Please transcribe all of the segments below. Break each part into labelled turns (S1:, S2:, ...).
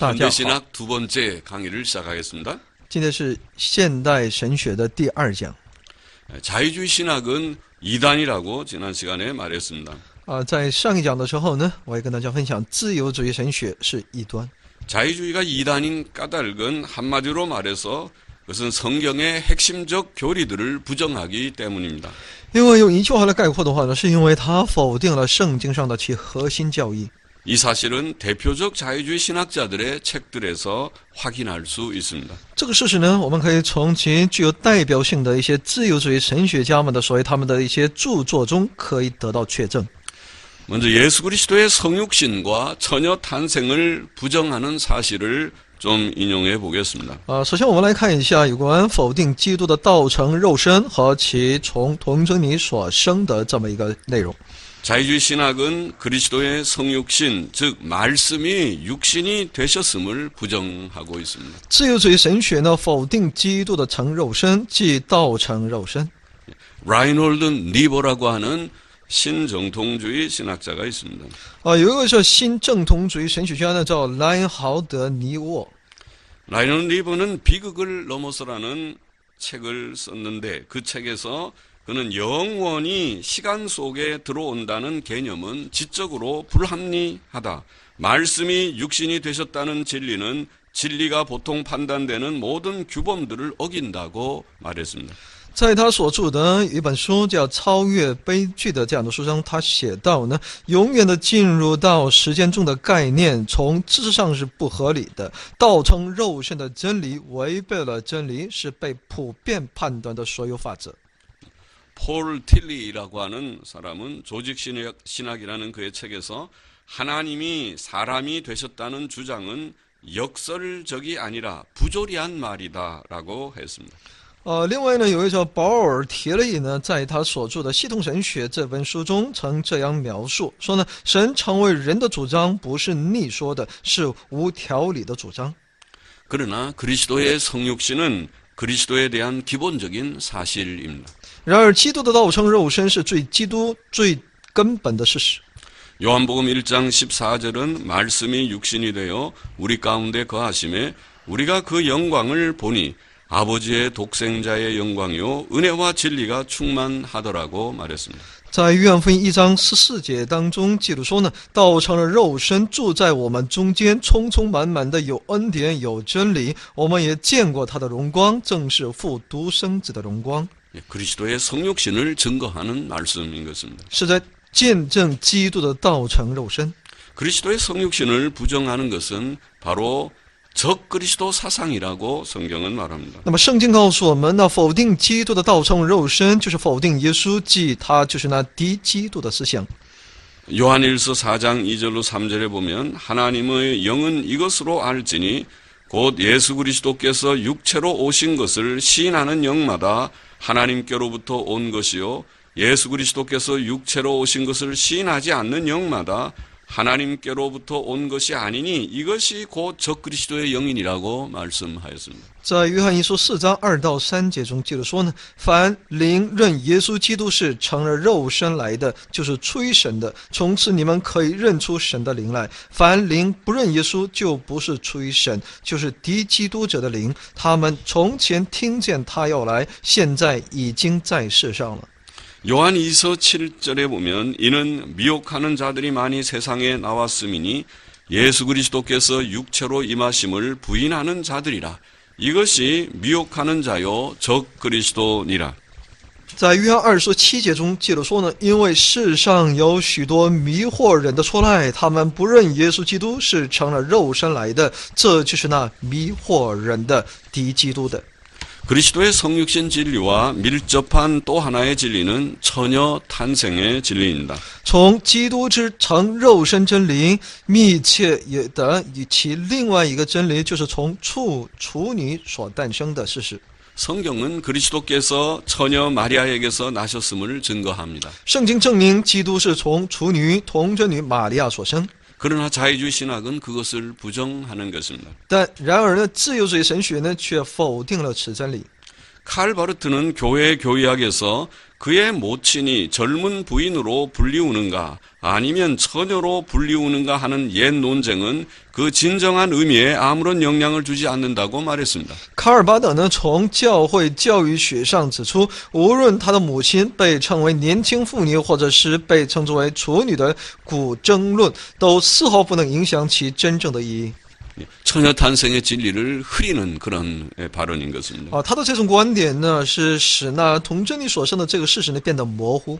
S1: 大家好，
S2: 현대신학 두 번째 강의를 시작하겠습니다.
S1: 今天是现代神学的第二讲。
S2: 자유주의 신학은 이단이라고 지난 시간에 말했습니다.
S1: 在上一讲的时候呢，我也跟大家分享自由主义神学是异端。
S2: 자유주의가 이단인 까닭은 한마디로 말해서 그것은 성경의 핵심적 교리들을 부정하기 때문입니다.
S1: 因为用一句话来概括的话呢，是因为它否定了圣经上的其核心教义。
S2: 이 사실은 대표적 자유주의 신학자들의 책들에서 확인할 수 있습니다.
S1: 这个事实呢，我们可以从其具有代表性的一些自由主义神学家们的所谓他们的一些著作中可以得到确证。
S2: 먼저 예수 그리스도의 성육신과 처녀 탄생을 부정하는 사실을 좀 인용해 보겠습니다.
S1: 首先我们来看一下有关否定基督的道成肉身和其从童贞女所生的这么一个内容。
S2: 자유주의 신학은 그리스도의 성육신, 즉 말씀이 육신이 되셨음을 부정하고 있습니다.
S1: 自由主义神学呢，否定基督的成肉身，即道成肉身。
S2: 라인홀드 니버라고 하는 신정통주의 신학자가 있습니다.
S1: 有一个叫新正统主义神学家呢，叫莱因豪德·尼沃。
S2: 라인홀드 니버는 비극을 넘어서라는 책을 썼는데 그 책에서 그는 영원히 시간 속에 들어온다는 개념은 지적으로 불합리하다. 말씀이 육신이 되셨다는 진리는 진리가 보통 판단되는 모든 규범들을 어긴다고 말했습니다.
S1: 在他所著的一本书叫《超越悲剧》的这样的书中，他写到呢，永远的进入到时间中的概念，从知识上是不合理的，道成肉身的真理违背了真理，是被普遍判断的所有法则。
S2: 폴 틸리라고 하는 사람은 조직신학이라는 그의 책에서 하나님이 사람이 되셨다는 주장은 역설적이 아니라 부조리한 말이다라고 했습니다.
S1: 另外呢，有一位叫保尔·提利呢，在他所著的《系统神学》这本书中，曾这样描述说呢，神成为人的主张不是逆说的，是无条理的主张。
S2: 그러나 그리스도의 성육신은 그리스도에 대한 기본적인 사실입니다.
S1: 然而，基督的道成肉身是基督最根本的事实。
S2: 요한복음 1장 14절은 말씀이 육신이 되어 우리 가운데 거하심에 우리가 그 영광을 보니 아버지의 독생자의 영광이요 은혜와 진리가 충만하더라고 말했습니다.
S1: 在约翰福音1章14节当中记录说呢，道成了肉身，住在我们中间，充充满满的有恩典有真理。我们也见过他的荣光，正是父独生子的荣光。
S2: 그리스도의 성육신을 증거하는 말씀인 것입니다.
S1: 是在见证基督的道成肉身。
S2: 그리스도의 성육신을 부정하는 것은 바로 적그리스도 사상이라고 성경은 말합니다.
S1: 那么圣经告诉我们，那否定基督的道成肉身，就是否定耶稣，即他就是那敌基督的思想。
S2: 요한일서 4장 2절로 3절에 보면 하나님의 영은 이것으로 알지니 곧 예수 그리스도께서 육체로 오신 것을 시인하는 영마다 하나님께로부터 온 것이요 예수 그리스도께서 육체로 오신 것을 시인하지 않는 영마다 하나님께로부터 온 것이 아니니 이것이 곧 적그리스도의 영이라고 말씀하였습니다.
S1: 在约翰一书4章2到3节中记录说呢，凡灵认耶稣基督是成了肉身来的，就是出于神的。从此你们可以认出神的灵来。凡灵不认耶稣，就不是出于神，就是敌基督者的灵。他们从前听见他要来，现在已经在世上了。
S2: 요한 2서 7절에 보면 이는 미혹하는 자들이 많이 세상에 나왔음이니 예수 그리스도께서 육체로 임하심을 부인하는 자들이라. 이것이 미혹하는 자요 적그리스도니라.
S1: 在约翰2书7节中记录说呢，因为世上有许多迷惑人的出来，他们不认耶稣基督是成了肉身来的，这就是那迷惑人的敌基督的。
S2: 그리스도의 성육신 진리와 밀접한 또 하나의 진리는 처녀 탄생의 진리입니다.
S1: 从基督之成肉身真理密切的与其另外一个真理，就是从处女所诞生的事实。
S2: 성경은 그리스도께서 처녀 마리아에게서 나셨음을 증거합니다.
S1: 圣经证明基督是从处女童贞女玛利亚所生。
S2: 그러나 자유주의 신학은 그것을 부정하는 것입니다.
S1: 但然而呢，自由主义神学呢却否定了此真理。
S2: 칼 바르트는 교회 교의학에서 그의 모친이 젊은 부인으로 불리우는가 아니면 처녀로 불리우는가 하는 옛 논쟁은 그 진정한 의미에 아무런 영향을 주지 않는다고 말했습니다.
S1: 卡尔巴德呢，从教会教育学上指出，无论他的母亲被称为年轻妇女，或者是被称之为处女的古争论，都丝毫不能影响其真正的意义。
S2: 처녀 탄생의 진리를 흐리는 그런 발언인 것입니다.
S1: 他的这种观点呢，是使那童真理所生的这个事实呢变得模糊。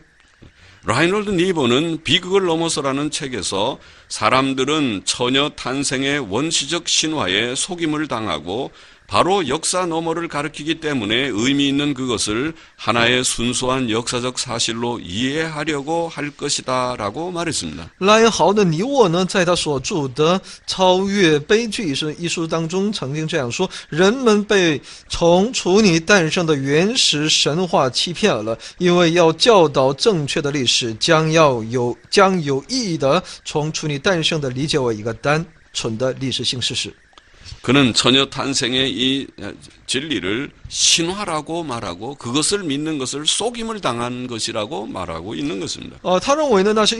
S2: 라이놀드 니버는 비극을 넘어서라는 책에서 사람들은 처녀 탄생의 원시적 신화에 속임을 당하고 바로 역사 너머를 가리키기 때문에 의미 있는 그것을 하나의 순수한 역사적 사실로 이해하려고 할 것이다 라고 말했습니다.
S1: 拉恩豪的尼沃呢，在他所著的《超越悲剧》一书当中，曾经这样说：人们被从处女诞生的原始神话欺骗了，因为要教导正确的历史，将有意义的从处女诞生的理解为一个单纯的历史性事实。
S2: 그는 처녀 탄생의 이 진리를 신화라고 말하고 그것을 믿는 것을 속임을 당한 것이라고 말하고 있는 것입니다.
S1: 他认为呢，那是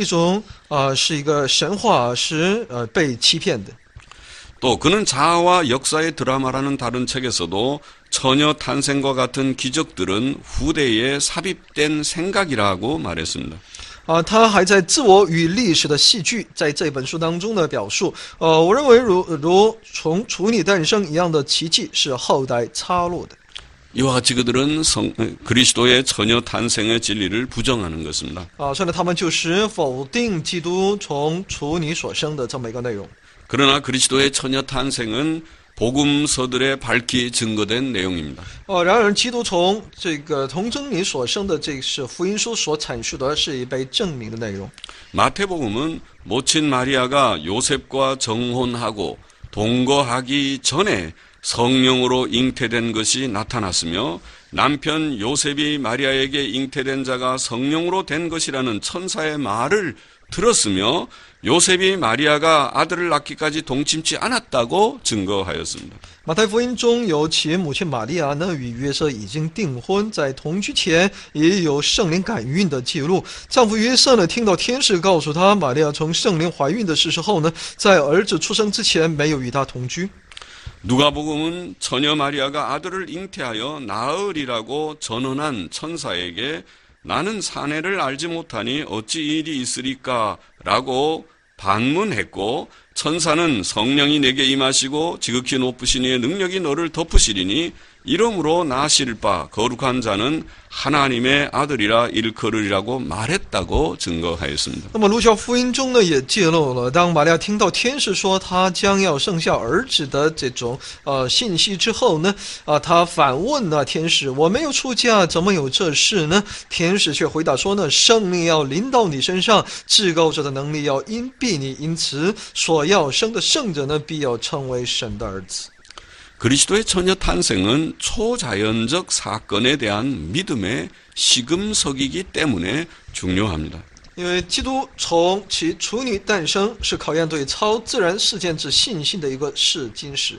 S1: 一个神话，是被欺骗的。
S2: 또 그는 자아와 역사의 드라마라는 다른 책에서도 처녀 탄생과 같은 기적들은 후대에 삽입된 생각이라고 말했습니다.
S1: 他还在《自我与历史的戏剧》在这本书当中的表述，我认为如从处女诞生一样的奇迹是后代插入的。
S2: 이와 같이 그들은 그리스도의 처녀 탄생의 진리를 부정하는 것입니다.
S1: 所以呢，他们就是否定基督从处女所生的这么一个内容。
S2: 그러나 그리스도의 처녀 탄생은 복음서들에 밝히 증거된 내용입니다.
S1: 然而，基督从这个童真理所生的，这是福音书所阐述的，是已被证明的内容。
S2: 마태복음은 모친 마리아가 요셉과 정혼하고 동거하기 전에 성령으로 잉태된 것이 나타났으며 남편 요셉이 마리아에게 잉태된 자가 성령으로 된 것이라는 천사의 말을 들었으며 요셉이 마리아가 아들을 낳기까지 동침치 않았다고 증거하였습니다.
S1: 马太福音中有其母亲玛利亚呢与约瑟已经订婚，在同居前也有圣灵感孕的记录。丈夫约瑟呢听到天使告诉他玛利亚从圣灵怀孕的事实后呢，在儿子出生之前没有与他同居。
S2: 누가복음은 처녀 마리아가 아들을 잉태하여 나으리라고 전언한 천사에게 나는 사내를 알지 못하니 어찌 일이 있으리까 라고 반문했고 천사는 성령이 내게 임하시고 지극히 높으신 이의 능력이 너를 덮으시리니 이름으로 나실 바 거룩한 자는 하나님의 아들이라 일컬으리라고 말했다고 증거하였습니다.
S1: 那么路加福音中呢也揭露了，当玛利亚听到天使说她将要生下儿子的这种信息之后呢，她反问那天使：“我没有出嫁，怎么有这事呢？”天使却回答说呢：“圣灵要临到你身上，至高者的能力要荫庇你，因此所要生的圣者呢，必要称为神的儿子。”
S2: 그리스도의 처녀 탄생은 초자연적 사건에 대한 믿음의 시금석이기 때문에 중요합니다.
S1: 因为基督从其处女诞生是考验对超自然事件之信心的一个试金石。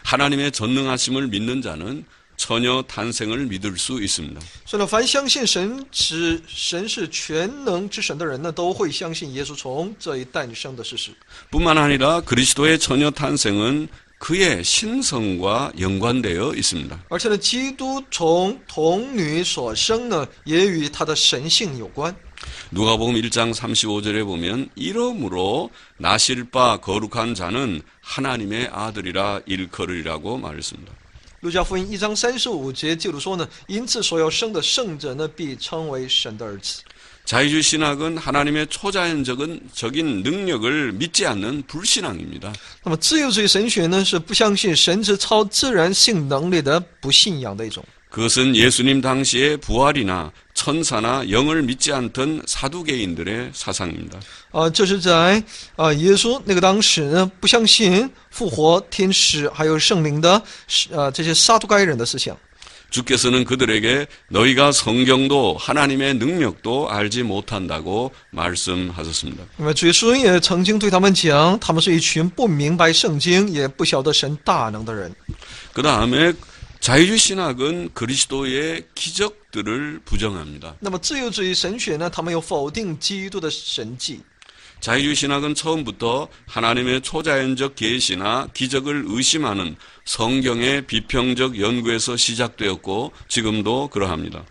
S2: 하나님의 전능하심을 믿는 자는 처녀 탄생을 믿을 수 있습니다.
S1: 所以呢，凡相信神是全能之神的人呢，都会相信耶稣从这一诞生的事实。
S2: 뿐만 아니라 그리스도의 처녀 탄생은 그의 신성과 연관되어 있습니다.
S1: 而且呢，基督从童女所生呢，也与他的神性有关。
S2: 누가복음 1장 35절에 보면 이름으로 나실 바 거룩한 자는 하나님의 아들이라 일컬으리라고 말했습니다.
S1: 路加福音1章35节记录说呢，因此所要生的圣者呢，必称为神的儿子。
S2: 자유주의 신학은 하나님의 초자연적인 능력을 믿지 않는 불신앙입니다.
S1: 那么自由主义神学呢，是不相信神之超自然性能力的不信仰的一种。
S2: 그것은 예수님 당시의 부활이나 천사나 영을 믿지 않던 사두개인들의 사상입니다.
S1: 这是在耶稣那个当时呢，不相信复活、天使还有圣灵的这些撒都该人的思想。
S2: 주께서는 그들에게 너희가 성경도 하나님의 능력도 알지 못한다고 말씀하셨습니다.
S1: 那么主耶稣也曾经对他们讲，他们是一群不明白圣经，也不晓得神大能的人。
S2: 그 다음에 자유주의 신학은 그리스도의 기적들을 부정합니다.
S1: 那么自由主义神学呢，他们又否定基督的神迹。
S2: 자유주의 신학은 처음부터 하나님의 초자연적 계시나 기적을 의심하는 성경의 비평적 연구에서 시작되었고 지금도 그러합니다.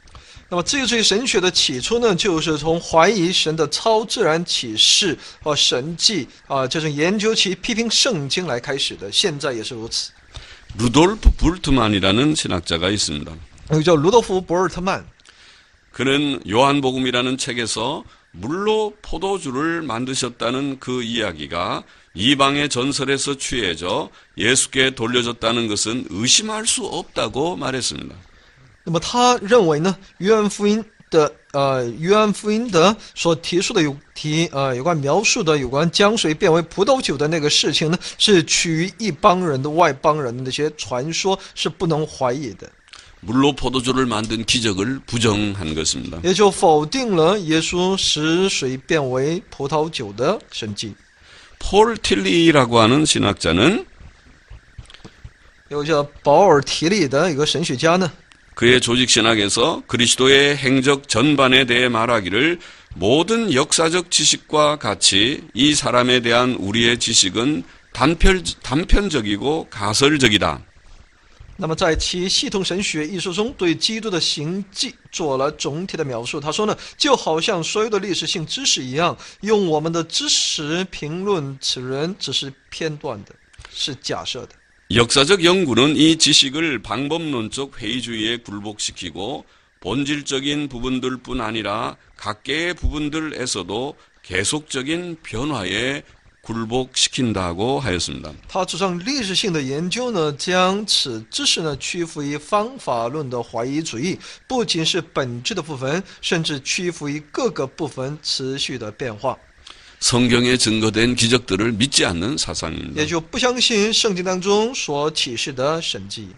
S1: 那么自由主义神学的起初呢，就是从怀疑神的超自然启示和神迹这种研究其批评圣经来开始的，现在也是如此。
S2: 루돌프 불트만이라는 신학자가 있습니다.
S1: 有个叫卢多夫·博尔特曼，
S2: 그는 요한복음이라는 책에서 물로 포도주를 만드셨다는 그 이야기가 이방의 전설에서 취해져 예수께 돌려졌다는 것은 의심할 수 없다고 말했습니다.
S1: 那么他认为呢，约翰福音的所提出的有关描述的有关江水变为葡萄酒的那个事情呢，是取于一帮人的外邦人的那些传说，是不能怀疑的。
S2: 물로 포도주를 만든 기적을 부정한 것입니다.
S1: 也就否定了耶稣使水变为葡萄酒的神迹。
S2: 폴 틸리라고 하는 신학자는
S1: 有个叫保尔提利的一个神学家呢，
S2: 그의 조직 신학에서 그리스도의 행적 전반에 대해 말하기를 모든 역사적 지식과 같이 이 사람에 대한 우리의 지식은 단편적이고 가설적이다.
S1: 那么在其系统神学一书中，对基督的行迹做了总体的描述。他说呢，就好像所有的历史性知识一样，用我们的知识评论此人只是片段的，是假设的。
S2: 역사적 연구는 이 지식을 방법론적 회의주의에 굴복시키고 본질적인 부분들뿐 아니라 각계의 부분들에서도 계속적인 변화에 굴복시킨다고 하였습니다.
S1: 他主张历史性的研究呢，将此知识呢屈服于方法论的怀疑主义，不仅是本质的部分，甚至屈服于各个部分持续的变化。
S2: 성경에 증거된 기적들을 믿지 않는 사상입니다.
S1: 也就不相信圣经当中所启示的神迹。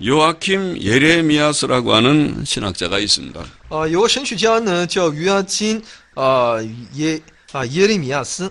S2: 요아킴 예레미야스라고 하는 신학자가 있습니다.
S1: 有个神学家呢叫约阿金耶利米亚斯。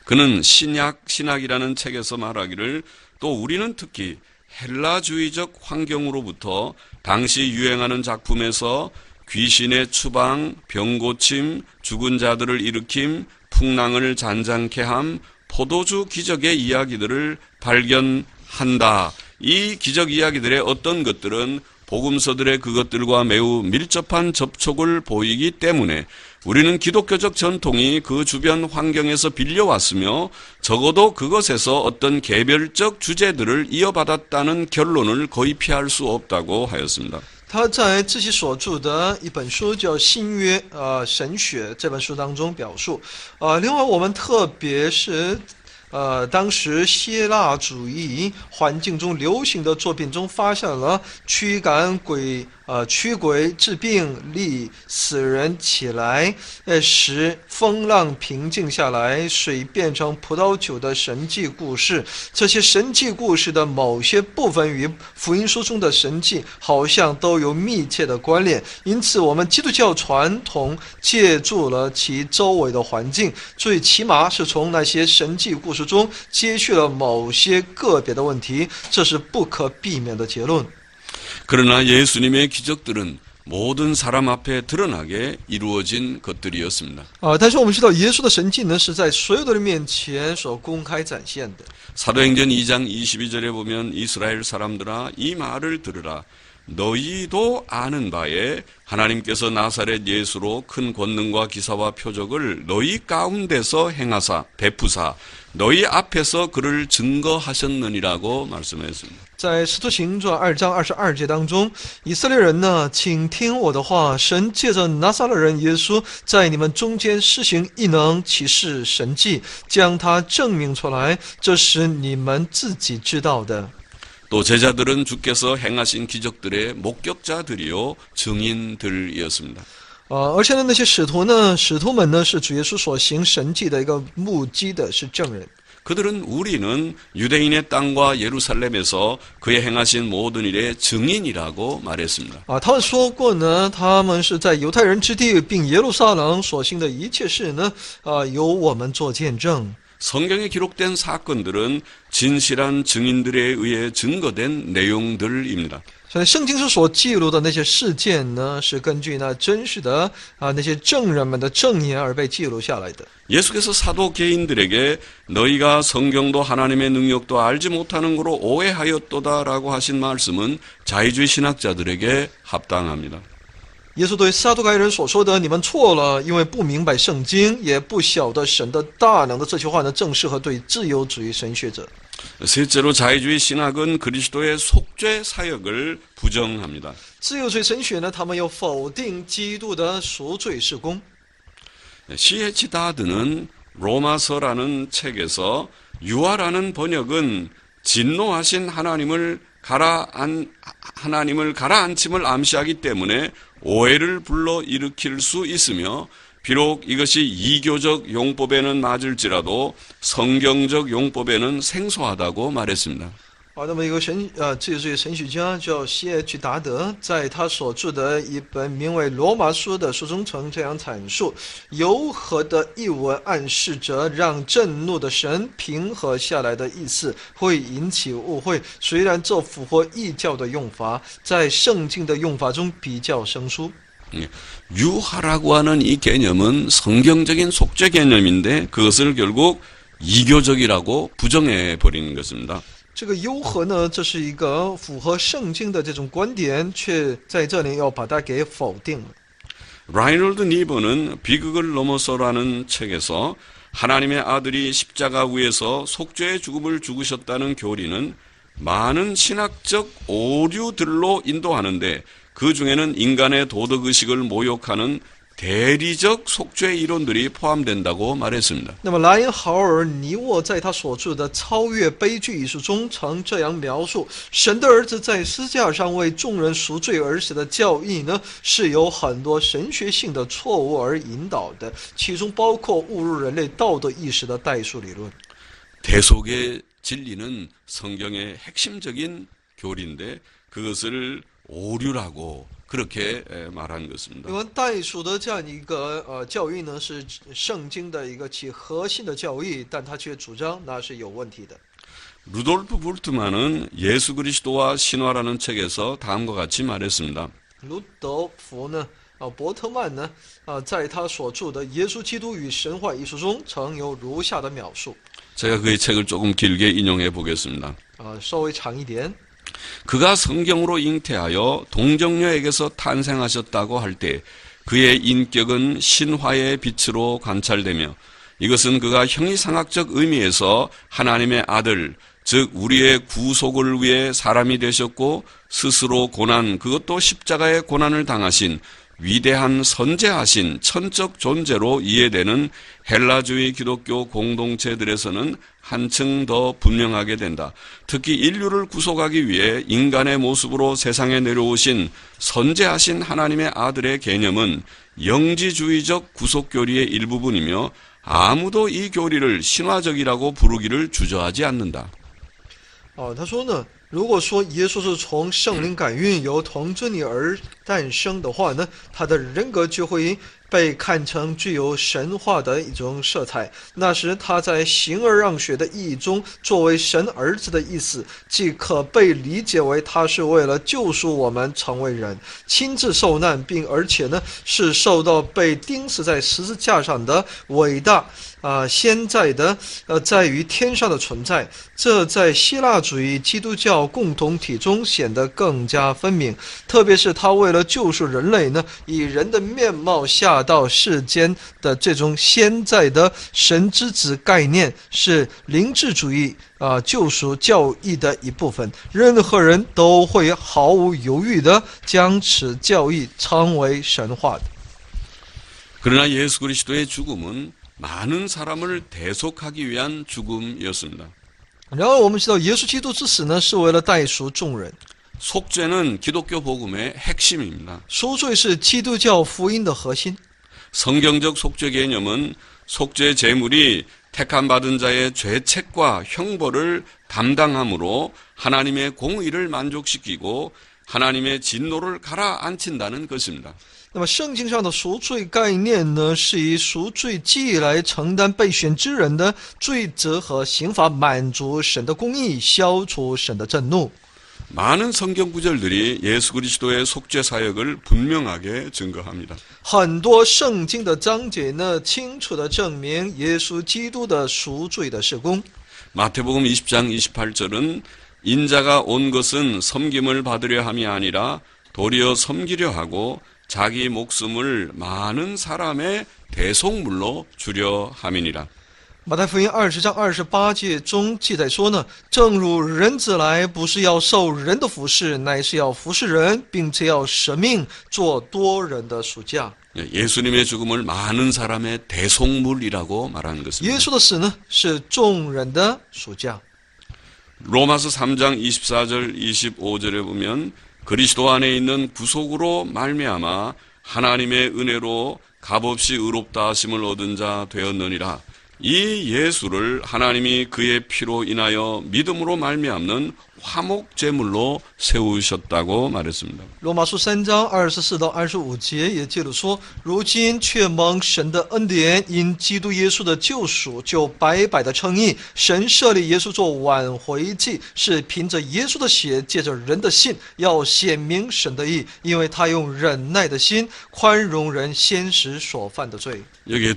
S2: 그는 신학이라는 책에서 말하기를 또 우리는 특히 헬라주의적 환경으로부터 당시 유행하는 작품에서 귀신의 추방, 병고침, 죽은 자들을 일으킴, 풍랑을 잔잔케 함, 포도주 기적의 이야기들을 발견한다. 이 기적 이야기들의 어떤 것들은 복음서들의 그것들과 매우 밀접한 접촉을 보이기 때문에 우리는 기독교적 전통이 그 주변 환경에서 빌려왔으며 적어도 그것에서 어떤 개별적 주제들을 이어받았다는 결론을 거의 피할 수 없다고 하였습니다.
S1: 他在自己所著的一本书叫《新约神学》这本书当中表述，另外我们特别是当时希腊主义环境中流行的作品中发现了驱鬼治病立死人起来使风浪平静下来水变成葡萄酒的神迹故事。这些神迹故事的某些部分与福音书中的神迹好像都有密切的关联，因此我们基督教传统借助了其周围的环境，最起码是从那些神迹故事中接续了某些个别的问题，这是不可避免的结论。
S2: 그러나 예수님의 기적들은 모든 사람 앞에 드러나게 이루어진 것들이었습니다.
S1: 但是我们知道耶稣的神迹呢是在所有的人面前所公开展现的。
S2: 사도행전 2장 22절에 보면 이스라엘 사람들아 이 말을 들으라. 너희도 아는 바에 하나님께서 나사렛 예수로 큰 권능과 기사와 표적을 너희 가운데서 행하사 베푸사 너희 앞에서 그를 증거하셨느니라고 말씀하였습니다.
S1: 在使徒行传2章22节当中，以色列人呢，请听我的话，神借着拿撒勒人耶稣在你们中间施行异能启示神迹，将他证明出来，这是你们自己知道的。
S2: 또 제자들은 주께서 행하신 기적들의 목격자들이요 증인들이었습니다.
S1: 而且呢，那些使徒们呢，是主耶稣所行神迹的一个目击的，是证人。
S2: 그들은 우리는 유대인의 땅과 예루살렘에서 그의 행하신 모든 일의 증인이라고 말했습니다.
S1: 他们说过呢，他们是在犹太人之地并耶路撒冷所行的一切事呢，由我们做见证。
S2: 성경에 기록된 사건들은 진실한 증인들에 의해 증거된 내용들입니다.
S1: 所以圣经所记录的那些事件呢，是根据那真实的那些证人们的证言而被记录下来的。
S2: 예수께서 사도 개인들에게 너희가 성경도 하나님의 능력도 알지 못하는 거로 오해하였도다라고 하신 말씀은 자의주의 신학자들에게 합당합니다.
S1: 耶稣对撒都该人所说的"你们错了，因为不明白圣经，也不晓得神的大能"的这句话呢，正适合对自由主义神学者。
S2: 셋째로 자의주의 신학은 그리스도의 속죄 사역을 부정합니다.
S1: 自由主义神学呢，他们又否定基督的赎罪事工。
S2: C.H. 다드는 로마서라는 책에서 유아라는 번역은 진노하신 하나님을 가라앉힘을 암시하기 때문에 오해를 불러일으킬 수 있으며 비록 이것이 이교적 용법에는 맞을지라도 성경적 용법에는 생소하다고 말했습니다.
S1: 那么一个自由主义神学家叫C.H.达德，在他所著的一本名为《罗马书》的书中曾这样阐述：柔和的译文暗示着让震怒的神平和下来的意思，会引起误会。虽然这符合异教的用法，在圣经的用法中比较生疏。
S2: 유하라고 하는 이 개념은 성경적인 속죄 개념인데 그것을 결국 이교적이라고 부정해 버리는 것입니다.
S1: 这个优和呢，这是一个符合圣经的这种观点，却在这里要把它给否定了。
S2: 라이놀드 니버는 비극을 넘어서라는 책에서 하나님의 아들이 십자가 위에서 속죄의 죽음을 죽으셨다는 교리는 많은 신학적 오류들로 인도하는데 그 중에는 인간의 도덕의식을 모욕하는 대리적 속죄 이론들이 포함된다고 말했습니다.
S1: 那么莱因豪尔尼沃在他所著的《超越悲剧》一书中曾这样描述：神的儿子在十字架上为众人赎罪而死的教义呢，是由很多神学性的错误而引导的，其中包括误入人类道德意识的代数理论。
S2: 대속의 진리는 성경의 핵심적인 교리인데 그것을 오류라고 그렇게 말한 것입니다.
S1: 因为代数的这样一个教义呢，是圣经的一个其核心的教义，但他却主张那是有问题的。
S2: 루돌프 볼트만은 예수 그리스도와 신화라는 책에서 다음과 같이 말했습니다.
S1: 卢德福呢，伯特曼呢，在他所著的《耶稣基督与神话》一书中，曾有如下的描述。
S2: 제가 그의 책을 조금 길게 인용해 보겠습니다.
S1: 稍微长一点。
S2: 그가 성경으로 잉태하여 동정녀에게서 탄생하셨다고 할 때 그의 인격은 신화의 빛으로 관찰되며 이것은 그가 형이상학적 의미에서 하나님의 아들, 즉 우리의 구속을 위해 사람이 되셨고 스스로 고난, 그것도 십자가의 고난을 당하신 위대한 선제하신 천적 존재로 이해되는 헬라주의 기독교 공동체들에서는 한층 더 분명하게 된다. 특히 인류를 구속하기 위해 인간의 모습으로 세상에 내려오신 선제하신 하나님의 아들의 개념은 영지주의적 구속교리의 일부분이며 아무도 이 교리를 신화적이라고 부르기를 주저하지 않는다.
S1: 他说呢，如果说耶稣是从圣灵感孕由童贞女而诞生的话呢，他的人格就会被看成具有神话的一种色彩。那时他在形而上学的意义中，作为神儿子的意思，即可被理解为他是为了救赎我们成为人，亲自受难，并而且呢是受到被钉死在十字架上的伟大现在的在于天上的存在。这在希腊主义基督教共同体中显得更加分明，特别是他为了救赎人类呢，以人的面貌下到世间的这种现在的神之子概念，是灵智主义救赎教义的一部分。任何人都会毫无犹豫地将此教义称为神话的。
S2: 그러나 예수 그리스도의 죽음은 많은 사람을 대속하기 위한 죽음이었습니다.
S1: 然而我们知道耶稣基督之死呢，是为了代赎众人。
S2: 속죄는 기독교 복음의 핵심입니다.
S1: 赎罪是基督教福音的核心。
S2: 성경적 속죄 개념은 속죄 제물이 택함 받은 자의 죄책과 형벌을 담당함으로 하나님의 공의를 만족시키고 하나님의 진노를 가라앉힌다는 것입니다.
S1: 那么圣经上的赎罪概念呢，是以赎罪祭来承担被选之人的罪责和刑罚，满足神的公义，消除神的震怒。
S2: 많은 성경 구절들이 예수 그리스도의 속죄 사역을 분명하게 증거합니다.
S1: 很多圣经的章节呢，清楚地证明耶稣基督的赎罪的事工。
S2: 마태복음 20장 28절은 인자가 온 것은 섬김을 받으려 함이 아니라 도리어 섬기려 하고 자기 목숨을 많은 사람의 대속물로 주려 함이니라.
S1: 马太福音20章28节中记载说呢，正如人子来，不是要受人的服侍，乃是要服侍人，并且要舍命做多人的赎价。
S2: 예수님의 죽음을 많은 사람의 대속물이라고 말하는 것입니다.
S1: 耶稣的死呢，是众人的赎价。
S2: 로마서 3장 24절 25절에 보면 그리스도 안에 있는 구속으로 말미암아 하나님의 은혜로 값없이 의롭다 하심을 얻은 자 되었느니라. 이 예수를 하나님이 그의 피로 인하여 믿음으로 말미암는 화목 제물로 세우셨다고 말했습니다.
S1: 罗马书3章24到25节也记录说，如今却蒙神的恩典，因基督耶稣的救赎，就白白的称义。神设立耶稣做挽回祭，是凭着耶稣的血，借着人的信，要显明神的义，因为他用忍耐的心宽容人先时所犯的罪。
S2: 여기에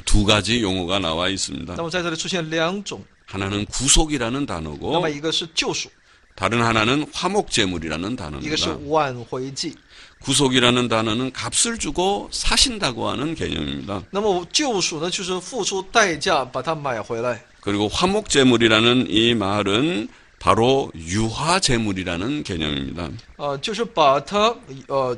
S2: 두 가지 용어가 나와 있습니다.
S1: 那么在这里出现两种，
S2: 하나는 구속이라는
S1: 那
S2: 단어고
S1: 么一个是救赎，
S2: 다른 하나는 화목제물이라는
S1: 一个是
S2: 단어입니다.
S1: 挽回祭。
S2: 구속이라는 단어는 값을 주고 사신다고 하는 개념입니다.
S1: 那么救赎呢，就是付出代价把它买回来。
S2: 그리고 화목제물이라는 이 말은 바로 유화제물이라는 개념입니다.
S1: 就是把它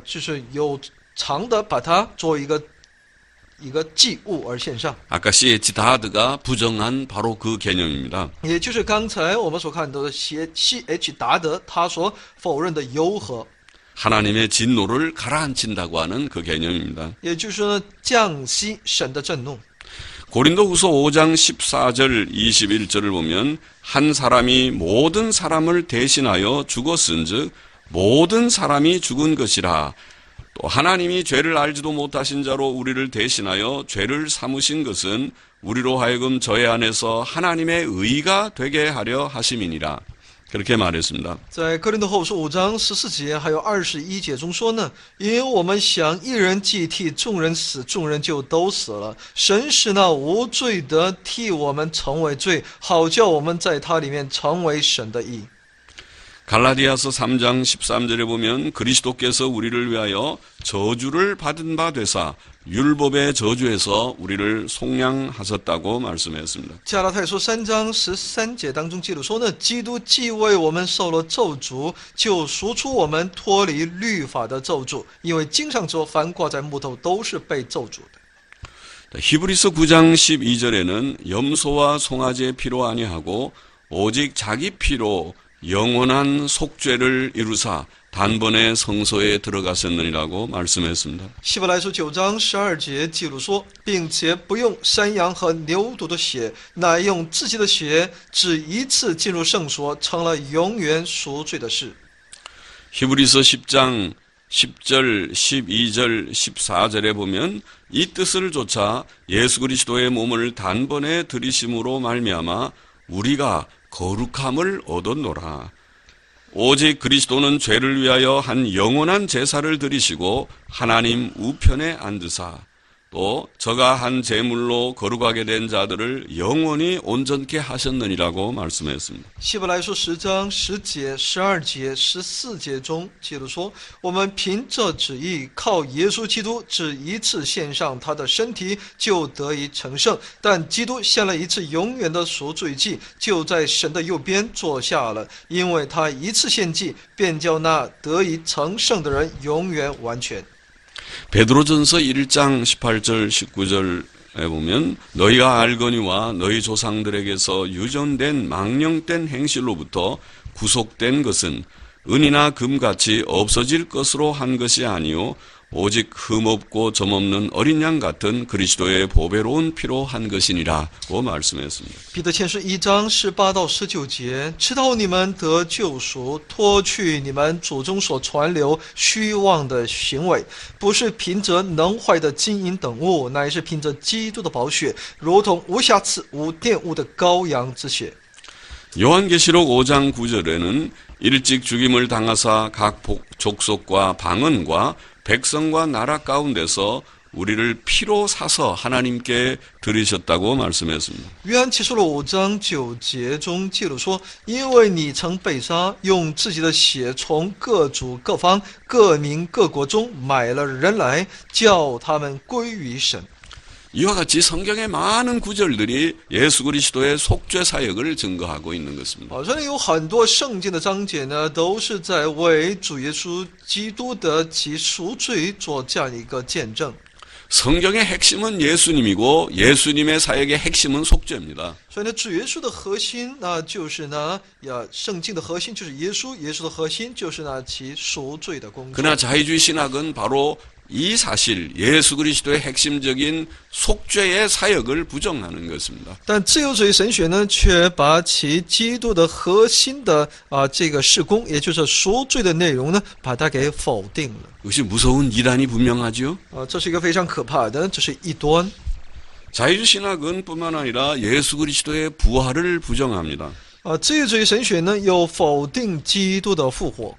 S1: 就是有偿的把它做一个祭物而献上，
S2: 아까 C.H. 다드가 부정한 바로 그 개념입니다.
S1: 也就是刚才我们所看到的C.H. 达德他所否认的油和，
S2: 하나님의 진노를 가라앉힌다고 하는 그 개념입니다.
S1: 也就是说呢，降息神的震怒。
S2: 고린도후서 5장 14절 21절을 보면 한 사람이 모든 사람을 대신하여 죽었은즉 모든 사람이 죽은 것이라. 또 하나님이 죄를 알지도 못하신 자로 우리를 대신하여 죄를 삼으신 것은 우리로 하여금 저의 안에서 하나님의 의가 되게 하려 하심이니라. 그렇게 말했습니다.
S1: 在哥林多后书5章14节还有21节中说呢，因为我们想一人既替众人死，众人就都死了。神使那无罪的替我们成为罪，好叫我们在他里面成为神的义。
S2: 갈라디아서 3장 13절에 보면 그리스도께서 우리를 위하여 저주를 받은 바 되사 율법의 저주에서 우리를 속량하셨다고 말씀했습니다.
S1: 加拉太书3章13节当中记录说呢，基督既为我们受了咒诅，就赎出我们脱离律法的咒诅，因为经上说，凡挂在木头都是被咒诅的。
S2: 히브리서 9장 12절에는 염소와 송아지의 피로 아니하고 오직 자기 피로 영원한 속죄를 이루사 단번에 성소에 들어가셨느니라고 말씀했습니다.
S1: 希伯来书9章12节记录说，并且不用山羊和牛犊的血，乃用自己的血，只一次进入圣所，成了永远赎罪的事。
S2: 히브리서 10장 10절, 12절, 14절에 보면 이 뜻을 조차 예수 그리스도의 몸을 단번에 들이심으로 말미암아 우리가 거룩함을 얻었노라. 오직 그리스도는 죄를 위하여 한 영원한 제사를 드리시고 하나님 우편에 앉으사 또 저가 한 제물로 거룩하게 된 자들을 영원히 온전케 하셨느니라고 말씀했습니다.
S1: 希伯来书10章10节、12节、14节中记录说，我们凭着旨意，靠耶稣基督只一次献上他的身体，就得以成圣。但基督献了一次永远的赎罪祭，就在神的右边坐下了，因为他一次献祭，便叫那得以成圣的人永远完全。
S2: 베드로전서 1장 18절 19절에 보면 너희가 알거니와 너희 조상들에게서 유전된 망령된 행실로부터 구속된 것은 은이나 금같이 없어질 것으로 한 것이 아니요 오직 흠없고 점없는 어린 양 같은 그리스도의 보배로운 피로 한 것이니라고 말씀했습니다.
S1: 彼得前书1章18到19节，知道你们得救赎，脱去你们祖宗所传流虚妄的行为，不是凭着能坏的金银等物，乃是凭着基督的宝血，如同无瑕疵、无玷污的羔羊之血。
S2: 요한계시록 5장 9절에는 일찍 죽임을 당하사 각 족속과 방언과 백성과 나라 가운데서 우리를 피로 사서 하나님께 드리셨다고 말씀했습니다.
S1: 约翰启示录5章9节中记录说：“因为你曾被杀，用自己的血从各族、各方、各民、各国中买了人来，叫他们归于神。”
S2: 이와 같이 성경의 많은 구절들이 예수 그리스도의 속죄 사역을 증거하고 있는 것입니다.
S1: 这里有很多圣经的章节呢，都是在为主耶稣基督的其赎罪做这样一个见证。
S2: 성경의 핵심은 예수님이고 예수님의 사역의 핵심은 속죄입니다.
S1: 所以呢，主耶稣的核心那就是呢，圣经的核心就是耶稣，耶稣的核心就是呢其赎罪的工作。
S2: 그러나 자유주의 신학은 바로 이 사실 예수 그리스도의 핵심적인 속죄의 사역을 부정하는 것입니다.
S1: 但自由主义神学呢，却把其基督的核心的这个事工，也就是赎罪的内容呢，把它给否定了。
S2: 이것이 무서운 이단이 분명하죠.
S1: 这是一个非常可怕的，这是异端。
S2: 자유주의 신학은 뿐만 아니라 예수 그리스도의 부활을 부정합니다.
S1: 自由主义神学呢，又否定基督的复活。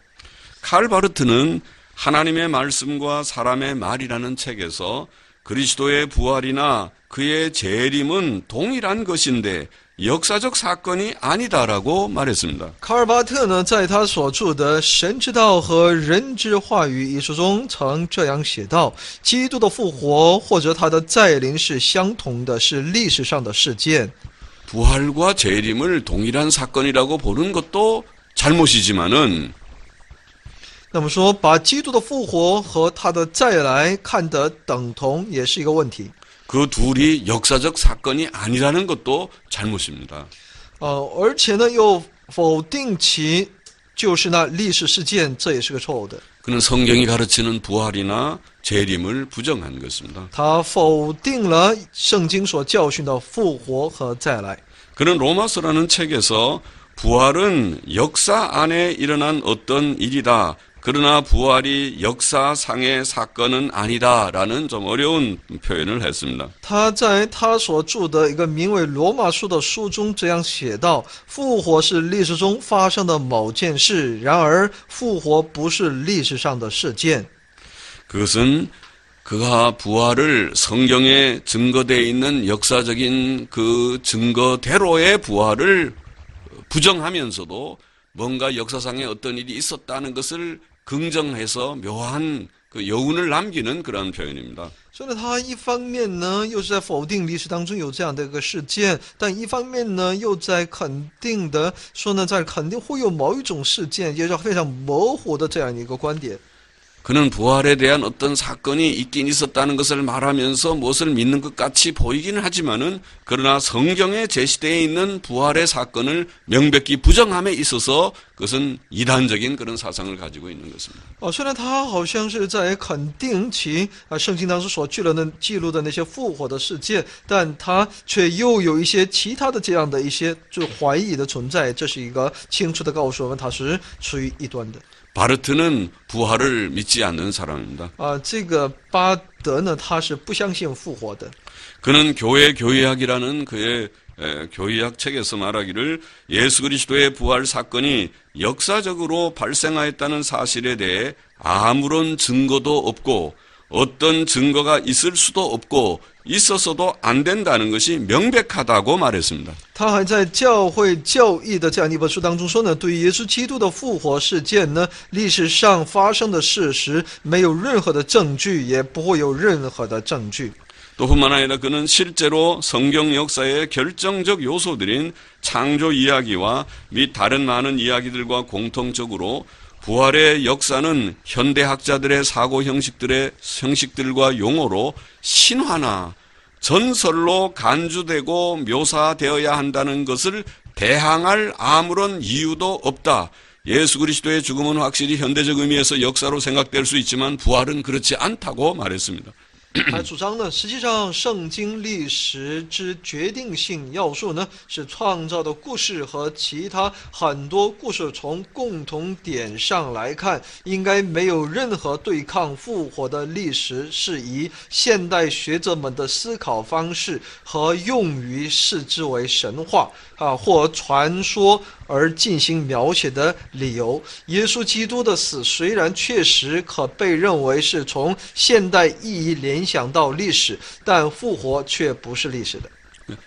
S2: 칼 바르트는 하나님의 말씀과 사람의 말이라는 책에서 그리스도의 부활이나 그의 재림은 동일한 것인데 역사적 사건이 아니다라고 말했습니다.
S1: 卡尔巴特呢，在他所著的《神之道和人之话语》一书中，曾这样写道：基督的复活或者他的再临是相同的，是历史上的事件。
S2: 부활과 재림을 동일한 사건이라고 보는 것도 잘못이지만은
S1: 那么说，把基督的复活和他的再来看得等同，也是一个问题。
S2: 그 둘이 역사적 사건이 아니라는 것도 잘못입니다.
S1: 而且呢，又否定其就是那历史事件，这也是个错误的。
S2: 그는 성경이 가르치는 부활이나 재림을 부정한 것입니다.
S1: 他否定了圣经所教训的复活和再来。
S2: 그는 로마서라는 책에서 부활은 역사 안에 일어난 어떤 일이다. 그러나 부활이 역사상의 사건은 아니다라는 좀 어려운 표현을 했습니다.
S1: 他在他所著的一个名为《罗马书》的书中这样写道：复活是历史中发生的某件事，然而复活不是历史上的事件。
S2: 그것은 그가 부활을 성경에 증거되어 있는 역사적인 그 증거대로의 부활을 부정하면서도 뭔가 역사상에 어떤 일이 있었다는 것을 긍정해서 묘한 그 여운을 남기는 그런 표현입니다.
S1: 所以呢，他一方面呢又是在否定历史当中有这样的一个事件，但一方面呢又在肯定的说呢，在肯定会有某一种事件，也是非常模糊的这样一个观点。
S2: 그는 부활에 대한 어떤 사건이 있긴 있었다는 것을 말하면서 무엇을 믿는 것 같이 보이기는 하지만은 그러나 성경에 제시되어 있는 부활의 사건을 명백히 부정함에 있어서 그것은 이단적인 그런 사상을 가지고 있는 것입니다.
S1: 虽然他好像是在肯定其圣经当中所记录的那些复活的事件，但他却又有一些其他的这样的一些就怀疑的存在，这是一个清楚的告诉我们，他是属于异端的。
S2: 바르트는 부활을 믿지 않는 사람입니다.
S1: 这个巴德呢，他是不相信复活的。
S2: 그는 교회학이라는 그의 교회학 책에서 말하기를 예수 그리스도의 부활 사건이 역사적으로 발생하였다는 사실에 대해 아무런 증거도 없고 어떤 증거가 있을 수도 없고 있었어도 안 된다는 것이 명백하다고 말했습니다.
S1: 他还在教会教义的这样一本书当中说呢，对于耶稣基督的复活事件呢，历史上发生的事实没有任何的证据，也不会有任何的证据。
S2: 또 뿐만 아니라 그는 실제로 성경 역사의 결정적 요소들인 창조 이야기와 및 다른 많은 이야기들과 공통적으로 부활의 역사는 현대학자들의 사고 형식들과 용어로 신화나 전설로 간주되고 묘사되어야 한다는 것을 대항할 아무런 이유도 없다. 예수 그리스도의 죽음은 확실히 현대적 의미에서 역사로 생각될 수 있지만 부활은 그렇지 않다고 말했습니다.
S1: 还主张呢，实际上圣经历史之决定性要素呢，是创造的故事和其他很多故事从共同点上来看，应该没有任何对抗复活的历史是以现代学者们的思考方式和用于视之为神话或传说而进行描写的理由。耶稣基督的死虽然确实可被认为是从现代意义联想到历史，但复活却不是历史的。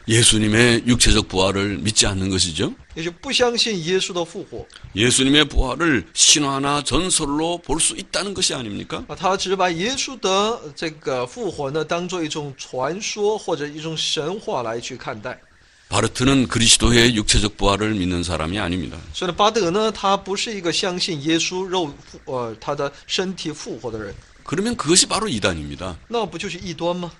S2: 예수님의 육체적 부활을 믿지 않는 것이죠.
S1: 也就不相信耶稣的复活
S2: 예수님의 부활을 신화나 전설로 볼 수 있다는 것이 아닙니까?
S1: 他只是把耶稣的这个复活呢，当做一种传说或者一种神话来去看待。
S2: 바르트는 그리스도의 육체적 부활을 믿는 사람이 아닙니다.
S1: 所以呢，巴德呢，他不是一个相信耶稣他的身体复活的人，
S2: 그러면 그것이 바로 이단입니다.
S1: 那不就是异端吗？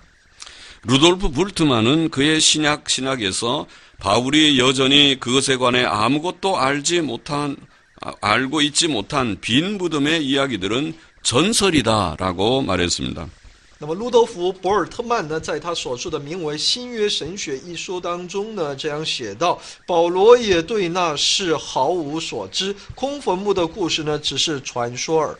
S2: 루돌프 불트만은 그의 신학에서 바울이 여전히 그것에 관해 아무것도 알고 있지 못한 빈 무덤의 이야기들은 전설이다라고 말했습니다.
S1: 那么，路德福·博尔特曼呢，在他所著的名为《新约神学》一书当中呢，这样写道：保罗也对那事毫无所知，空坟墓的故事呢，只是传说耳。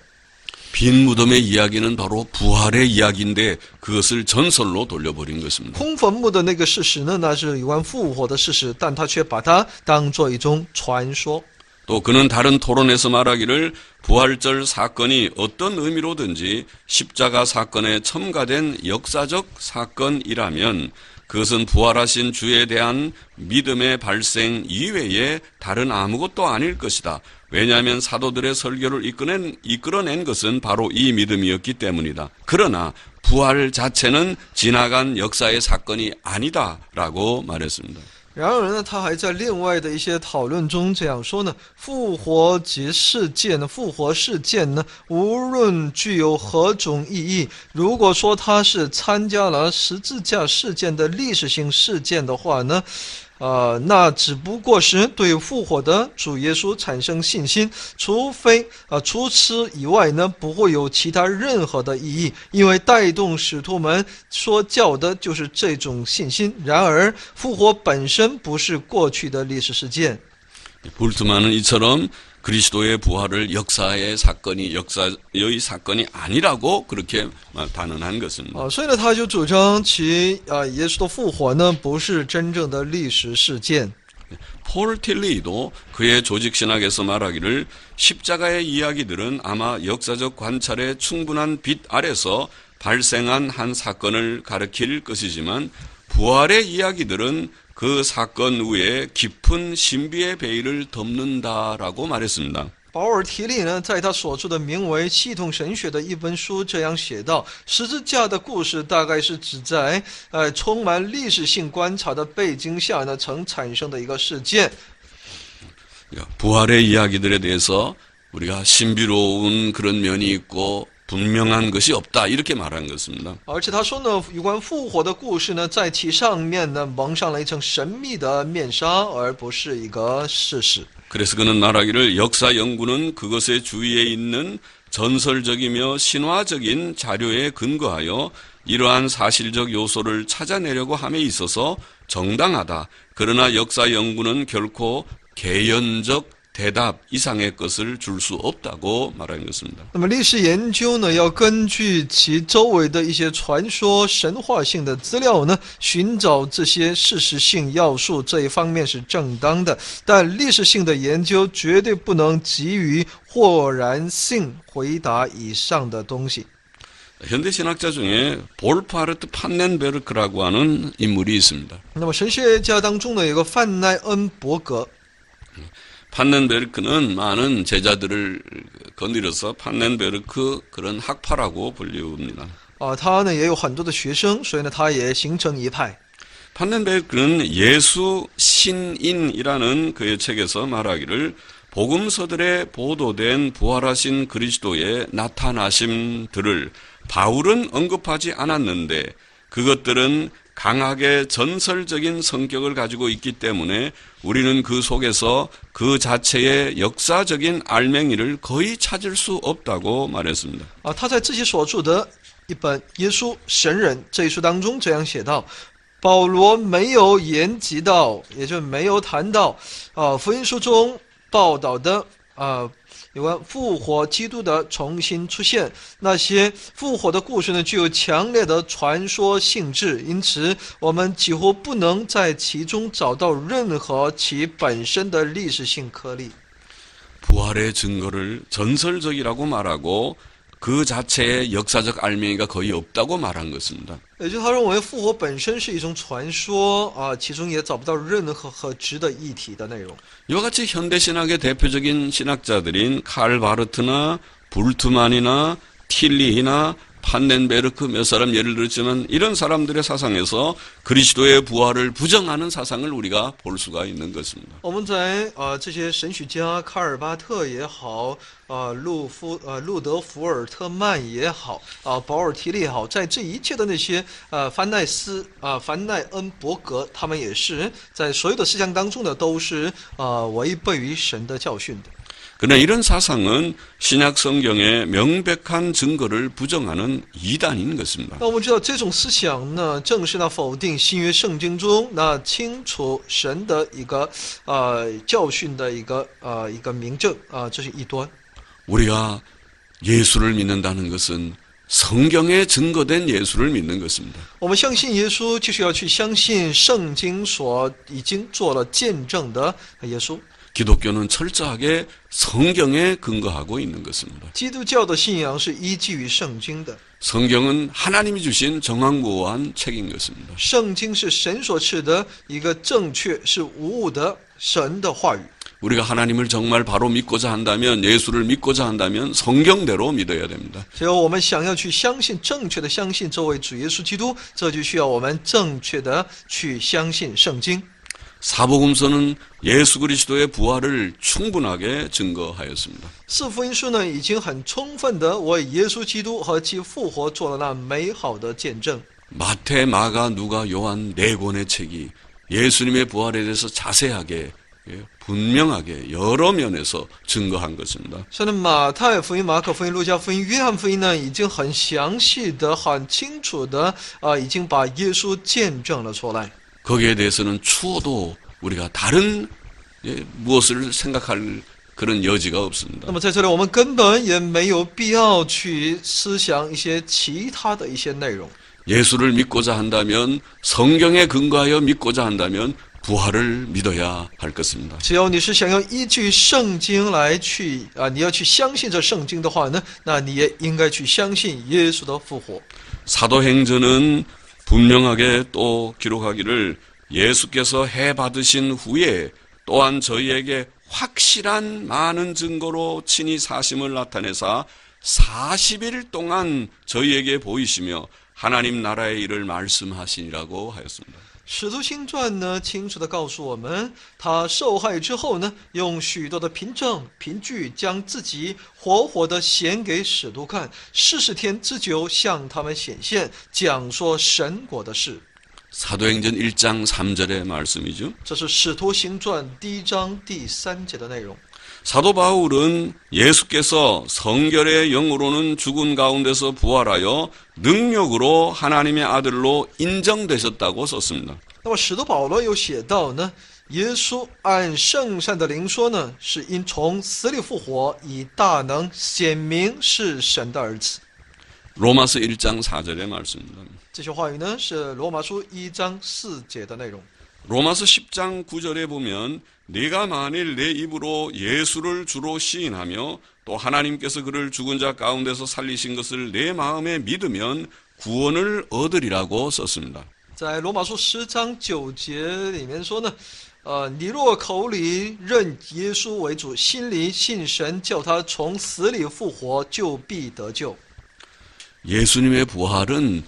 S2: 빈 무덤의 이야기는 바로 부활의 이야기인데 그것을 전설로 돌려버린 것입니다.
S1: 空坟墓的那个事实呢，那是有关复活的事实，但他却把它当作一种传说。
S2: 또 그는 다른 토론에서 말하기를 부활절 사건이 어떤 의미로든지 십자가 사건에 첨가된 역사적 사건이라면 그것은 부활하신 주에 대한 믿음의 발생 이외에 다른 아무것도 아닐 것이다. 왜냐하면 사도들의 설교를 이끌어낸 것은 바로 이 믿음이었기 때문이다. 그러나 부활 자체는 지나간 역사의 사건이 아니다라고 말했습니다.
S1: 然而呢，他还在另外的一些讨论中这样说呢：复活事件呢，无论具有何种意义，如果说它是参加了十字架事件的历史性事件的话呢，那只不过是对复活的主耶稣产生信心，除此以外呢，不会有其他任何的意义，因为带动使徒们说教的就是这种信心。然而，复活本身不是过去的历史事件。
S2: 볼트만은 이처럼 그리스도의 부활을 역사의 사건이 아니라고 그렇게 단언한 것입니다.
S1: 所以呢，他就主张其耶稣的复活呢，不是真正的历史事件。
S2: 폴 틸리도 그의 조직 신학에서 말하기를 십자가의 이야기들은 아마 역사적 관찰의 충분한 빛 아래서 발생한 한 사건을 가리킬 것이지만 부활의 이야기들은 그 사건 위에 깊은 신비의 베일을 덮는다라고 말했습니다.
S1: 保尔提利呢，在他所著的名为《系统神学》的一本书这样写道：十字架的故事大概是指在充满历史性观察的背景下呢，曾产生的一个事件。
S2: 부활의 이야기들에 대해서 우리가 신비로운 그런 면이 있고 분명한 것이 없다 이렇게 말한 것입니다.
S1: 而且他说呢，有关复活的故事呢，在其上面呢蒙上了一层神秘的面纱，而不是一个事实。
S2: 그래서 그는 말하기를 역사 연구는 그것의 주위에 있는 전설적이며 신화적인 자료에 근거하여 이러한 사실적 요소를 찾아내려고 함에 있어서 정당하다. 그러나 역사 연구는 결코 개연적 대답 이상의 것을 줄 수 없다고 말하는 것입니다.
S1: 那么历史研究呢，要根据其周围的一些传说、神话性的资料呢，寻找这些事实性要素，这一方面是正当的。但历史性的研究绝对不能给予豁然性回答以上的东西。
S2: 현대 신학자 중에 볼파르트 판넨베르크라고 하는 인물이 있습니다.
S1: 那么神学家当中呢，有个范奈恩伯格。
S2: 판넨베르크는 많은 제자들을 거느려서 판넨베르크 그런 학파라고 불립니다.
S1: 他呢也有很多的学生，所以呢他也形成一派。
S2: 판넨베르크는 예수 신인이라는 그의 책에서 말하기를 복음서들에 보도된 부활하신 그리스도의 나타나심들을 바울은 언급하지 않았는데 그것들은 강하게 전설적인 성격을 가지고 있기 때문에 우리는 그 속에서 그 자체의 역사적인 알맹이를 거의 찾을 수 없다고 말했습니다.
S1: 他在自己所著的一本《耶稣神人》这一书当中这样写道：保罗没有言及到，也就没有谈到福音书中报道的有关复活基督的重新出现，那些复活的故事呢，具有强烈的传说性质，因此我们几乎不能在其中找到任何其本身的历史性颗粒。
S2: 부활의 증거를 전설적이라고 말하고 그 자체의 역사적 알맹이가 거의 없다고 말한 것입니다.
S1: 也就是他认为复活本身是一种传说其中也找不到任何值得一提的内容。
S2: 이와 같이 현대신학의 대표적인 신학자들인 칼 바르트나 불트만이나 틸리히나 판넨베르크 몇 사람 예를 들었지만 이런 사람들의 사상에서 그리스도의 부활을 부정하는 사상을 우리가 볼 수가 있는 것입니다.
S1: 我们在这些神学家卡尔巴特也好，路德福尔特曼也好，保尔提利也好，在这一切的那些凡奈恩伯格，他们也是在所有的思想当中呢，都是违背于神的教训的。
S2: 그러나 이런 사상은 신약 성경의 명백한 증거를 부정하는 이단인 것입니다.
S1: 那我们知道这种思想呢，正是否定新约圣经中那清楚神的一个教训的一个明证这是异端。
S2: 우리가 예수를 믿는다는 것은 성경에 증거된 예수를 믿는 것입니다.
S1: 我们相信耶稣，就是要去相信圣经所已经做了见证的耶稣。
S2: 기독교는 철저하게 성경에 근거하고 있는 것입니다.
S1: 基督教的信仰是依据于圣经的，
S2: 성경은 하나님이 주신 정확무오한 책인 것입니다.
S1: 圣经是神所赐的一个正确是无误的神的话语。
S2: 우리가 하나님을 정말 바로 믿고자 한다면 예수를 믿고자 한다면 성경대로 믿어야 됩니다.
S1: 只有我们想要去相信正确的相信这位主耶稣基督，这就需要我们正确的去相信圣经。
S2: 사복음서는 예수 그리스도의 부활을 충분하게 증거하였습니다.
S1: 四福音书呢，已经很充分的为耶稣基督和其复活做了那美好的见证。
S2: 마태, 마가, 누가, 요한 네 권의 책이 예수님의 부활에 대해서 자세하게 분명하게 여러 면에서 증거한 것입니다.
S1: 像马太福音、马可福音、路加福音、约翰福音呢，已经很详细的、很清楚的已经把耶稣见证了出来。
S2: 거기에 대해서는 추호도 우리가 다른 무엇을 생각할 그런 여지가 없습니다.
S1: 那么在这里，我们根本也没有必要去思想一些其他的一些内容。
S2: 예수를 믿고자 한다면 성경에 근거하여 믿고자 한다면 부활을 믿어야 할 것입니다.
S1: 只要你是想要依据圣经来去你要去相信这圣经的话呢，那你也应该去相信耶稣的复活。
S2: 사도행전은 분명하게 또 기록하기를 예수께서 해 받으신 후에 또한 저희에게 확실한 많은 증거로 친히 사심을 나타내사 40일 동안 저희에게 보이시며 하나님 나라의 일을 말씀하시니라고 하였습니다.
S1: 使徒行传呢，清楚地告诉我们，他受害之后呢，用许多的凭证、凭据，将自己活活地显给使徒看，40天之久向他们显现，讲说神国的事。
S2: 사도행전 1장 3절의 말씀이죠.
S1: 这是使徒行传第1章第3节的内容。
S2: 사도 바울은 예수께서 성결의 영으로는 죽은 가운데서 부활하여 능력으로 하나님의 아들로 인정되셨다고 썼습니다.
S1: 那么使徒保罗又写到呢，耶稣按圣善的灵说呢，是因从死里复活，以大能显明是神的儿子。
S2: 로마서 1장 4절의 말씀입니다.
S1: 这些话语呢，是罗马书1章4节的内容。
S2: 로마서 10장 9절에 보면 네가 만일 내 입으로 예수를 주로 시인하며 또 하나님께서 그를 죽은 자 가운데서 살리신 것을 내 마음에 믿으면 구원을 얻으리라고 썼습니다.
S1: 在罗马书10章9节里面说呢，你若口里认耶稣为主，心里信神，叫他从死里复活，就必得救。
S2: 예수님의 부활은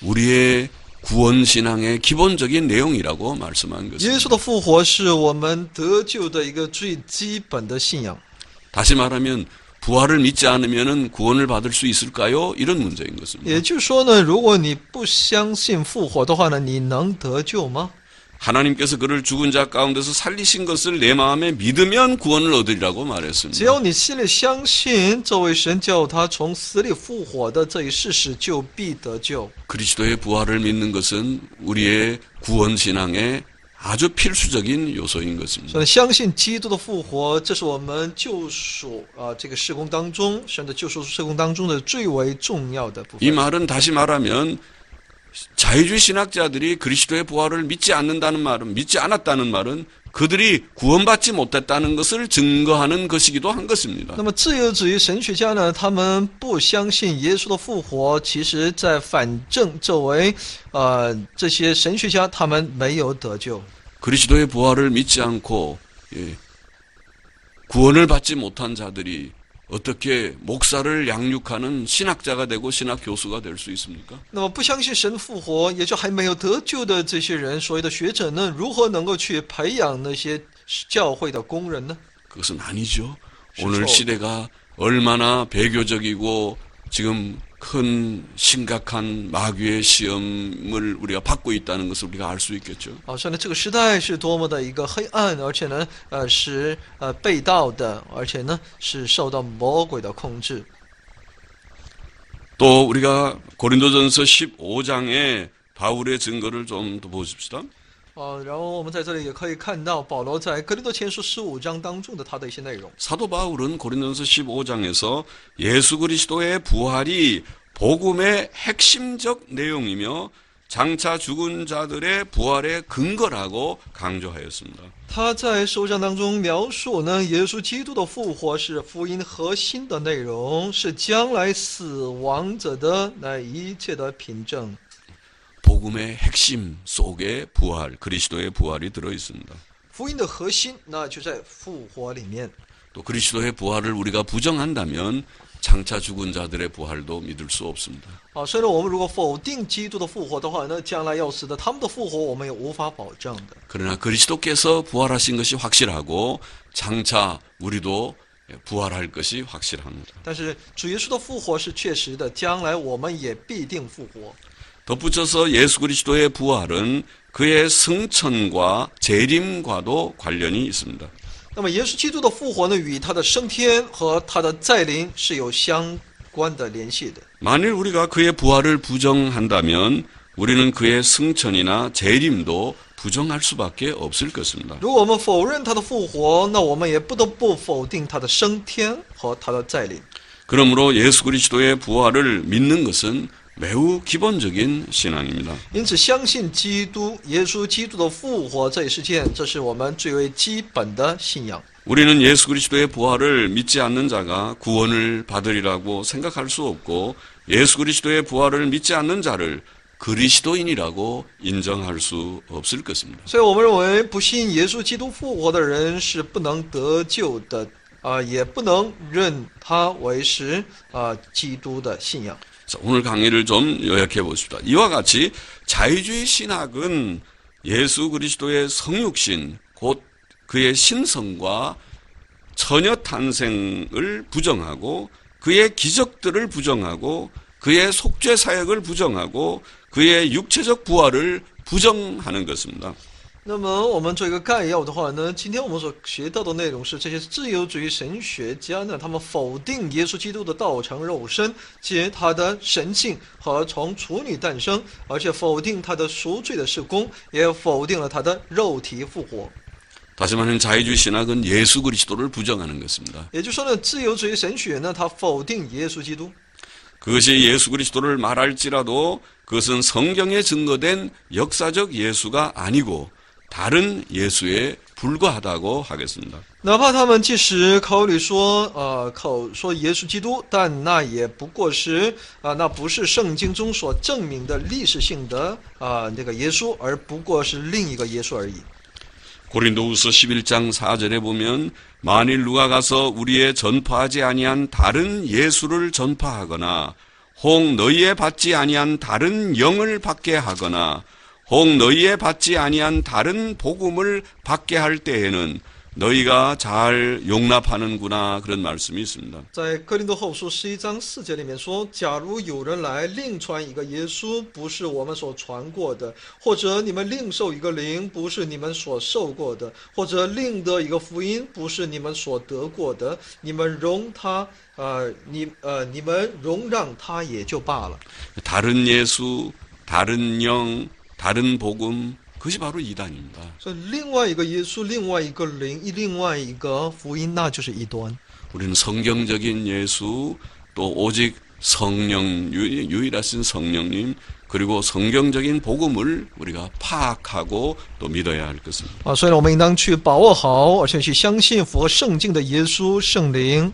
S2: 우리의 구원신앙의 기본적인 내용이라고 말씀한
S1: 耶
S2: 것입니다.
S1: 稣的复活是我们得救的一个最基本的信仰。
S2: 다시 말하면 부활을 믿지 않으면 구원을 받을 수 있을까요? 이런 문제인 것입니다.
S1: 也就是说呢，如果你不相信复活的话呢，你能得救吗？
S2: 하나님께서 그를 죽은 자 가운데서 살리신 것을 내 마음에 믿으면 구원을 얻으리라고
S1: 只
S2: 말했습니다.
S1: 要你心里相信这位神叫他从死里复活的这一事实，就必得救。
S2: 그리스도의 부활을 믿는 것은 우리의 구원 신앙의 아주 필수적인 요소인 것입니다.
S1: 所以相信基督的复活，这是我们救赎这个事工当中，神的救赎事工当中的最为重要的部
S2: 이
S1: 分。
S2: 말은 다시 말하면 자유주의 신학자들이 그리스도의 부활을 믿지 않는다는 말은 믿지 않았다는 말은 그들이 구원받지 못했다는 것을 증거하는 것이기도 한 것입니다.
S1: 那么自由主义神学家呢，他们不相信耶稣的复活，其实在反证作为这些神学家他们没有得救。
S2: 그리스도의 부활을 믿지 않고 구원을 받지 못한 자들이 어떻게 목사를 양육하는 신학자가 되고 신학 교수가 될 수 있습니까?
S1: 那么不相信神复活，也就还没有得救的这些人，所谓的学者呢，如何能够去培养那些教会的工人呢？
S2: 그것은 아니죠. 오늘 시대가 얼마나 배교적이고 지금 큰 심각한 마귀의 시험을 우리가 받고 있다는 것을 우리가 알 수 있겠죠.
S1: 所以呢，这个时代是多么的一个黑暗，而且呢，是被盗的，而且呢，是受到魔鬼的控制。
S2: 또 우리가 고린도전서 15장의 바울의 증거를 좀 더 보십시다.
S1: 然后我们在这里也可以看到保罗在哥林多前书15章当中的他的一些内容。
S2: 사도 바울은 고린도전서 15장에서 예수 그리스도의 부활이 복음의 핵심적 내용이며 장차 죽은 자들의 부활의 근거라고 강조하였습니다.
S1: 他在15章当中描述呢，耶稣基督的复活是福音核心的内容，是将来死亡者的那一切的凭证。
S2: 복음의 핵심 속에 부활, 그리스도의 부활이 들어 있습니다.
S1: 福音的核心那就在复活里面。
S2: 또 그리스도의 부활을 우리가 부정한다면 장차 죽은 자들의 부활도 믿을 수 없습니다.
S1: 所以呢，我们如果否定基督的复活的话，那将来要死的他们的复活，我们也无法保证的。
S2: 그러나 그리스도께서 부활하신 것이 확실하고 장차 우리도 부활할 것이 확실합니다.
S1: 但是主耶稣的复活是确实的，将来我们也必定复活。
S2: 덧붙여서 예수 그리스도의 부활은 그의 승천과 재림과도 관련이 있습니다.
S1: 那么耶稣基督的复活呢，与他的升天和他的再临是有相关的联系的。
S2: 만일 우리가 그의 부활을 부정한다면 우리는 그의 승천이나 재림도 부정할 수밖에 없을 것입니다.
S1: 如果我们否认他的复活，那我们也不得不否定他的升天和他的再临。
S2: 그러므로 예수 그리스도의 부활을 믿는 것은 매우 기본적인 신앙입니다.
S1: 因此，相信基督、耶稣基督的复活这一事件，这是我们最为基本的信仰。
S2: 우리는 예수 그리스도의 부활을 믿지 않는 자가 구원을 받으리라고 생각할 수 없고 예수 그리스도의 부활을 믿지 않는 자를 그리스도인이라고 인정할 수 없을 것입니다.
S1: 所以我们认为，不信耶稣基督复活的人是不能得救的，也不能认他为是基督的信仰。
S2: 자, 오늘 강의를 좀 요약해 보십시다. 이와 같이 자유주의 신학은 예수 그리스도의 성육신, 곧 그의 신성과 처녀 탄생을 부정하고 그의 기적들을 부정하고 그의 속죄 사역을 부정하고 그의 육체적 부활을 부정하는 것입니다.
S1: 那么我们做一个概要的话呢，今天我们所学到的内容是，这些自由主义神学家呢，他们否定耶稣基督的道成肉身及他的神性和从处女诞生，而且否定他的赎罪的事工，也否定了他的肉体复活。
S2: 다시 말하면 자유주의 신학은 예수 그리스도를 부정하는 것입니다.
S1: 也就是说呢，自由主义神学呢，它否定耶稣基督。
S2: 그것이 예수 그리스도를 말할지라도 그것은 성경에 증거된 역사적 예수가 아니고 다른 예수에 불과하다고 하겠습니다.
S1: 哪怕他们即使口里说耶稣基督，但那也不过是那不是圣经中所证明的历史性的那个耶稣，而不过是另一个耶稣而已。
S2: 고린도후서 11장 4절에 보면 만일 누가 가서 우리의 전파하지 아니한 다른 예수를 전파하거나 혹 너희에 받지 아니한 다른 영을 받게 하거나 혹 너희에 받지 아니한 다른 복음을 받게 할 때에는 너희가 잘 용납하는구나 그런 말씀이 있습니다.
S1: 在哥林多后书11章4节里面说，假如有人来另传一个耶稣，不是我们所传过的，或者你们另受一个灵，不是你们所受过的，或者另得一个福音，不是你们所得过的，你们容让他也就罢了。
S2: 다른 예수, 다른 영, 다른 복음 그것이 바로 이단입니다.
S1: 所以另外一个耶稣，另外一个灵，另外一个福音，那就是异端。
S2: 우리는 성경적인 예수 또 오직 성령 유일하신 성령님 그리고 성경적인 복음을 우리가 파악하고 또 믿어야 할 것입니다.
S1: 所以我们应当去把握好，而且去相信符合圣经的耶稣、圣灵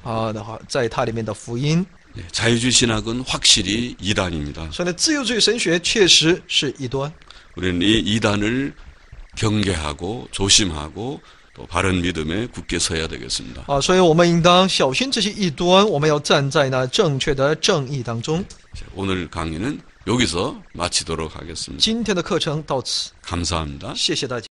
S1: 在它里面的福音。
S2: 자유주의 신학은 확실히 이단입니다.
S1: 所以呢，自由主义神学确实是异端。
S2: 우리는 이 이단을 경계하고 조심하고 또 바른 믿음에 굳게 서야 되겠습니다.
S1: 所以我们应当小心这些异端，我们要站在那正确的正义当中。
S2: 오늘 강의는 여기서 마치도록 하겠습니다.
S1: 今天的课程到此，
S2: 감사합니다.
S1: 谢谢大家。